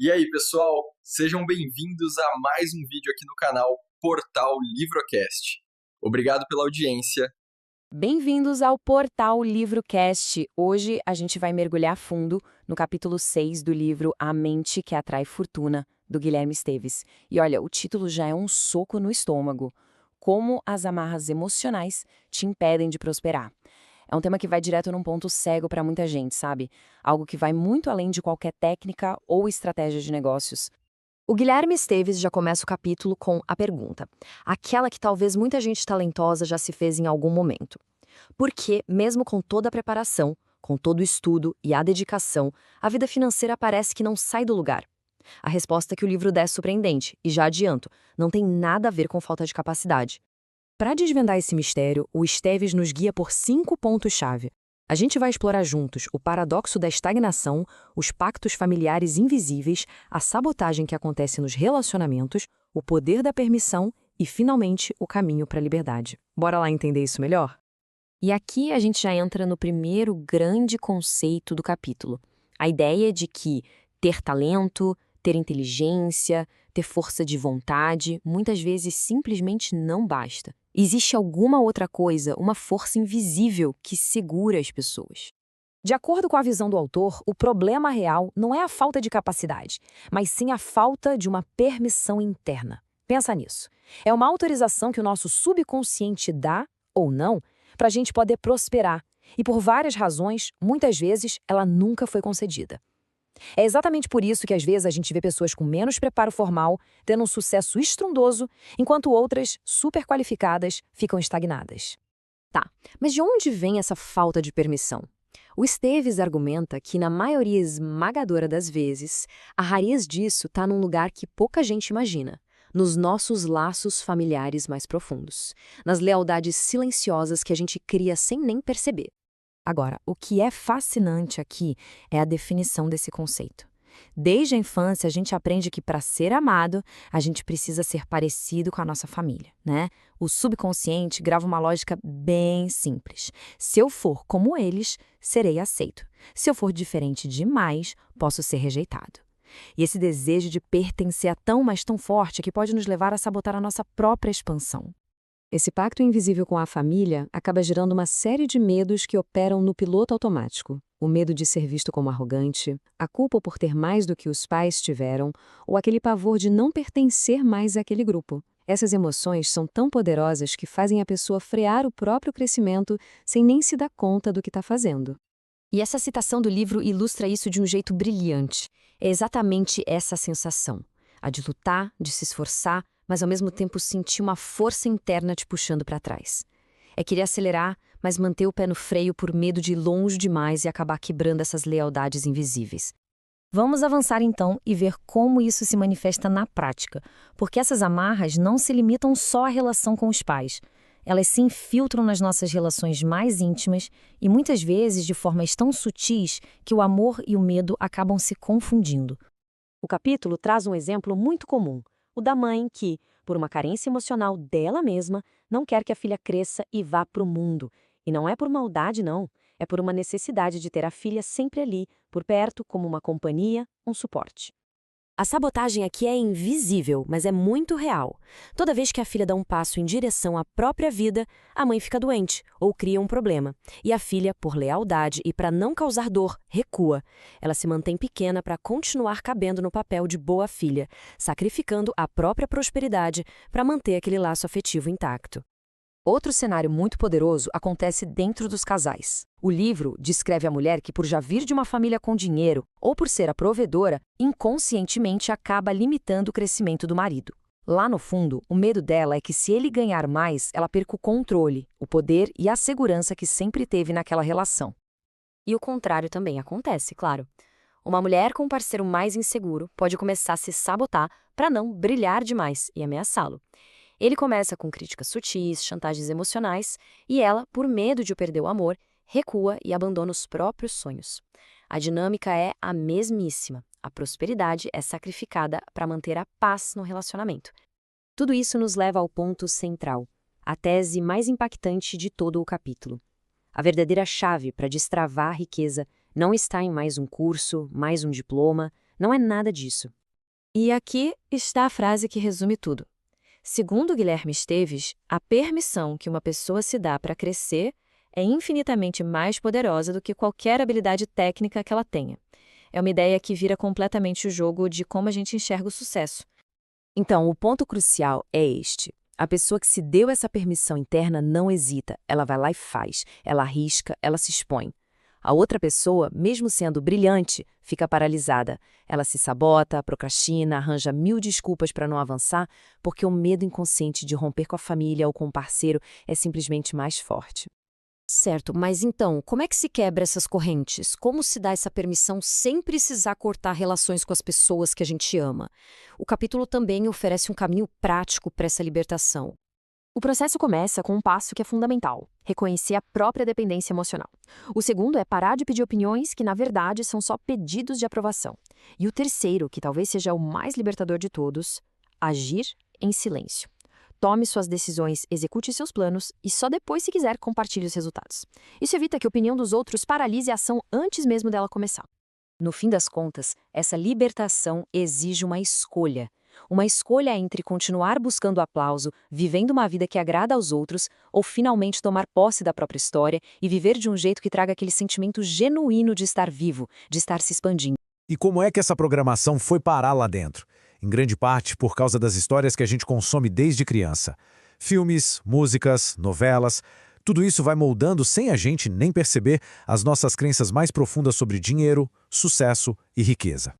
E aí, pessoal, sejam bem-vindos a mais um vídeo aqui no canal Portal Livrocast. Obrigado pela audiência. Bem-vindos ao Portal Livrocast. Hoje a gente vai mergulhar fundo no capítulo 6 do livro A Mente que Atrai Fortuna, do Guilherme Esteves. E olha, o título já é um soco no estômago. Como as amarras emocionais te impedem de prosperar. É um tema que vai direto num ponto cego para muita gente, sabe? Algo que vai muito além de qualquer técnica ou estratégia de negócios. O Guilherme Esteves já começa o capítulo com a pergunta, aquela que talvez muita gente talentosa já se fez em algum momento. Por que, mesmo com toda a preparação, com todo o estudo e a dedicação, a vida financeira parece que não sai do lugar? A resposta que o livro dá é surpreendente, e já adianto, não tem nada a ver com falta de capacidade. Para desvendar esse mistério, o Esteves nos guia por 5 pontos-chave. A gente vai explorar juntos o paradoxo da estagnação, os pactos familiares invisíveis, a sabotagem que acontece nos relacionamentos, o poder da permissão e, finalmente, o caminho para a liberdade. Bora lá entender isso melhor? E aqui a gente já entra no primeiro grande conceito do capítulo. A ideia de que ter talento, ter inteligência, ter força de vontade, muitas vezes simplesmente não basta. Existe alguma outra coisa, uma força invisível que segura as pessoas. De acordo com a visão do autor, o problema real não é a falta de capacidade, mas sim a falta de uma permissão interna. Pensa nisso. É uma autorização que o nosso subconsciente dá, ou não, para a gente poder prosperar. E por várias razões, muitas vezes, ela nunca foi concedida. É exatamente por isso que às vezes a gente vê pessoas com menos preparo formal tendo um sucesso estrondoso, enquanto outras, super qualificadas, ficam estagnadas. Tá, mas de onde vem essa falta de permissão? O Esteves argumenta que, na maioria esmagadora das vezes, a raiz disso está num lugar que pouca gente imagina, nos nossos laços familiares mais profundos, nas lealdades silenciosas que a gente cria sem nem perceber. Agora, o que é fascinante aqui é a definição desse conceito. Desde a infância, a gente aprende que para ser amado, a gente precisa ser parecido com a nossa família, né? O subconsciente grava uma lógica bem simples. Se eu for como eles, serei aceito. Se eu for diferente demais, posso ser rejeitado. E esse desejo de pertencer é tão, mas tão forte que pode nos levar a sabotar a nossa própria expansão. Esse pacto invisível com a família acaba gerando uma série de medos que operam no piloto automático. O medo de ser visto como arrogante, a culpa por ter mais do que os pais tiveram, ou aquele pavor de não pertencer mais àquele grupo. Essas emoções são tão poderosas que fazem a pessoa frear o próprio crescimento sem nem se dar conta do que está fazendo. E essa citação do livro ilustra isso de um jeito brilhante. É exatamente essa sensação. A de lutar, de se esforçar, mas ao mesmo tempo sentir uma força interna te puxando para trás. É querer acelerar, mas manter o pé no freio por medo de ir longe demais e acabar quebrando essas lealdades invisíveis. Vamos avançar então e ver como isso se manifesta na prática, porque essas amarras não se limitam só à relação com os pais. Elas se infiltram nas nossas relações mais íntimas e muitas vezes de formas tão sutis que o amor e o medo acabam se confundindo. O capítulo traz um exemplo muito comum. O da mãe que, por uma carência emocional dela mesma, não quer que a filha cresça e vá para o mundo. E não é por maldade, não. É por uma necessidade de ter a filha sempre ali, por perto, como uma companhia, um suporte. A sabotagem aqui é invisível, mas é muito real. Toda vez que a filha dá um passo em direção à própria vida, a mãe fica doente ou cria um problema. E a filha, por lealdade e para não causar dor, recua. Ela se mantém pequena para continuar cabendo no papel de boa filha, sacrificando a própria prosperidade para manter aquele laço afetivo intacto. Outro cenário muito poderoso acontece dentro dos casais. O livro descreve a mulher que, por já vir de uma família com dinheiro ou por ser a provedora, inconscientemente acaba limitando o crescimento do marido. Lá no fundo, o medo dela é que se ele ganhar mais, ela perca o controle, o poder e a segurança que sempre teve naquela relação. E o contrário também acontece, claro. Uma mulher com um parceiro mais inseguro pode começar a se sabotar para não brilhar demais e ameaçá-lo. Ele começa com críticas sutis, chantagens emocionais, e ela, por medo de perder o amor, recua e abandona os próprios sonhos. A dinâmica é a mesmíssima. A prosperidade é sacrificada para manter a paz no relacionamento. Tudo isso nos leva ao ponto central, a tese mais impactante de todo o capítulo. A verdadeira chave para destravar a riqueza não está em mais um curso, mais um diploma, Não é nada disso. E aqui está a frase que resume tudo. Segundo Guilherme Esteves, a permissão que uma pessoa se dá para crescer é infinitamente mais poderosa do que qualquer habilidade técnica que ela tenha. É uma ideia que vira completamente o jogo de como a gente enxerga o sucesso. Então, o ponto crucial é este. A pessoa que se deu essa permissão interna não hesita, ela vai lá e faz, ela arrisca, ela se expõe. A outra pessoa, mesmo sendo brilhante, fica paralisada. Ela se sabota, procrastina, arranja 1000 desculpas para não avançar, porque o medo inconsciente de romper com a família ou com o parceiro é simplesmente mais forte. Certo, mas então, como é que se quebra essas correntes? Como se dá essa permissão sem precisar cortar relações com as pessoas que a gente ama? O capítulo também oferece um caminho prático para essa libertação. O processo começa com um passo que é fundamental: reconhecer a própria dependência emocional. O segundo é parar de pedir opiniões que, na verdade, são só pedidos de aprovação. E o terceiro, que talvez seja o mais libertador de todos, agir em silêncio. Tome suas decisões, execute seus planos e só depois, se quiser, compartilhe os resultados. Isso evita que a opinião dos outros paralise a ação antes mesmo dela começar. No fim das contas, essa libertação exige uma escolha. Uma escolha entre continuar buscando aplauso, vivendo uma vida que agrada aos outros, ou finalmente tomar posse da própria história e viver de um jeito que traga aquele sentimento genuíno de estar vivo, de estar se expandindo. E como é que essa programação foi parar lá dentro? Em grande parte por causa das histórias que a gente consome desde criança. Filmes, músicas, novelas, tudo isso vai moldando sem a gente nem perceber as nossas crenças mais profundas sobre dinheiro, sucesso e riqueza.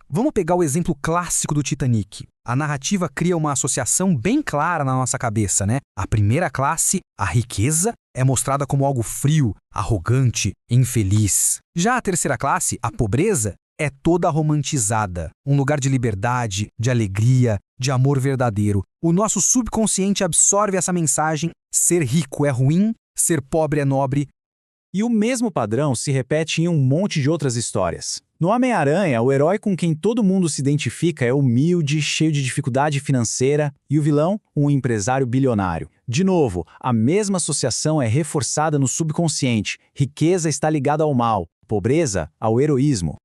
Vamos pegar o exemplo clássico do Titanic. A narrativa cria uma associação bem clara na nossa cabeça, né? A primeira classe, a riqueza, é mostrada como algo frio, arrogante, infeliz. Já a terceira classe, a pobreza, é toda romantizada. Um lugar de liberdade, de alegria, de amor verdadeiro. O nosso subconsciente absorve essa mensagem: ser rico é ruim, ser pobre é nobre. E o mesmo padrão se repete em um monte de outras histórias. No Homem-Aranha, o herói com quem todo mundo se identifica é humilde, cheio de dificuldade financeira, e o vilão, um empresário bilionário. De novo, a mesma associação é reforçada no subconsciente. Riqueza está ligada ao mal, pobreza ao heroísmo.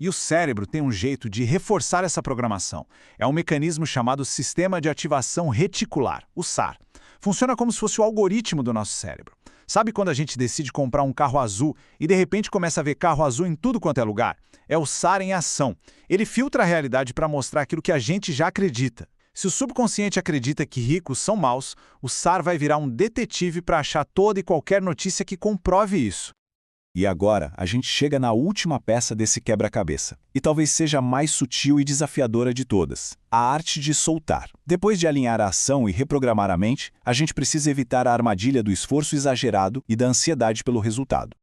E o cérebro tem um jeito de reforçar essa programação. É um mecanismo chamado Sistema de Ativação Reticular, o SAR. Funciona como se fosse o algoritmo do nosso cérebro. Sabe quando a gente decide comprar um carro azul e de repente começa a ver carro azul em tudo quanto é lugar? É o SAR em ação. Ele filtra a realidade para mostrar aquilo que a gente já acredita. Se o subconsciente acredita que ricos são maus, o SAR vai virar um detetive para achar toda e qualquer notícia que comprove isso. E agora, a gente chega na última peça desse quebra-cabeça. E talvez seja a mais sutil e desafiadora de todas: a arte de soltar. Depois de alinhar a ação e reprogramar a mente, a gente precisa evitar a armadilha do esforço exagerado e da ansiedade pelo resultado.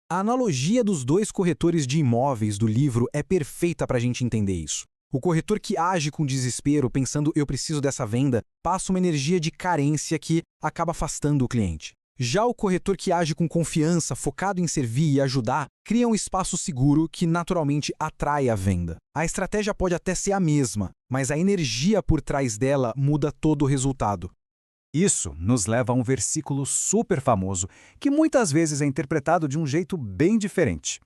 A analogia dos 2 corretores de imóveis do livro é perfeita para a gente entender isso. O corretor que age com desespero, pensando "eu preciso dessa venda", passa uma energia de carência que acaba afastando o cliente. Já o corretor que age com confiança, focado em servir e ajudar, cria um espaço seguro que naturalmente atrai a venda. A estratégia pode até ser a mesma, mas a energia por trás dela muda todo o resultado. Isso nos leva a um versículo super famoso, que muitas vezes é interpretado de um jeito bem diferente.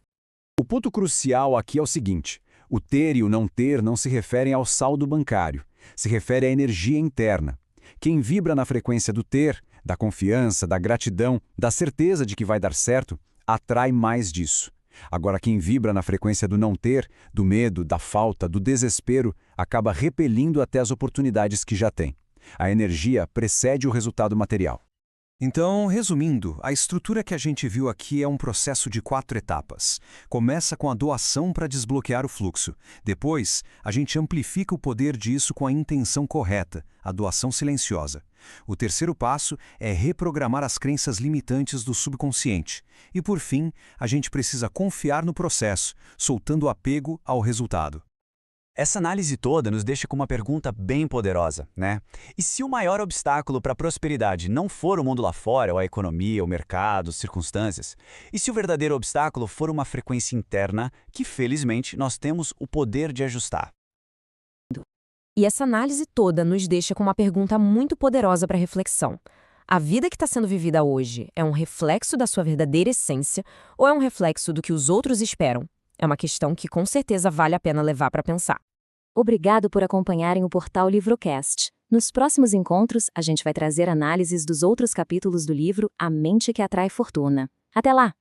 O ponto crucial aqui é o seguinte: o ter e o não ter não se referem ao saldo bancário, se refere à energia interna. Quem vibra na frequência do ter, da confiança, da gratidão, da certeza de que vai dar certo, atrai mais disso. Agora, quem vibra na frequência do não ter, do medo, da falta, do desespero, acaba repelindo até as oportunidades que já tem. A energia precede o resultado material. Então, resumindo, a estrutura que a gente viu aqui é um processo de 4 etapas. Começa com a doação para desbloquear o fluxo. Depois, a gente amplifica o poder disso com a intenção correta, a doação silenciosa. O terceiro passo é reprogramar as crenças limitantes do subconsciente. E, por fim, a gente precisa confiar no processo, soltando o apego ao resultado. Essa análise toda nos deixa com uma pergunta bem poderosa, né? E se o maior obstáculo para a prosperidade não for o mundo lá fora, ou a economia, o mercado, as circunstâncias? E se o verdadeiro obstáculo for uma frequência interna que, felizmente, nós temos o poder de ajustar? E essa análise toda nos deixa com uma pergunta muito poderosa para reflexão. A vida que está sendo vivida hoje é um reflexo da sua verdadeira essência ou é um reflexo do que os outros esperam? É uma questão que com certeza vale a pena levar para pensar. Obrigado por acompanharem o portal Livrocast. Nos próximos encontros, a gente vai trazer análises dos outros capítulos do livro A Mente que Atrai Fortuna. Até lá!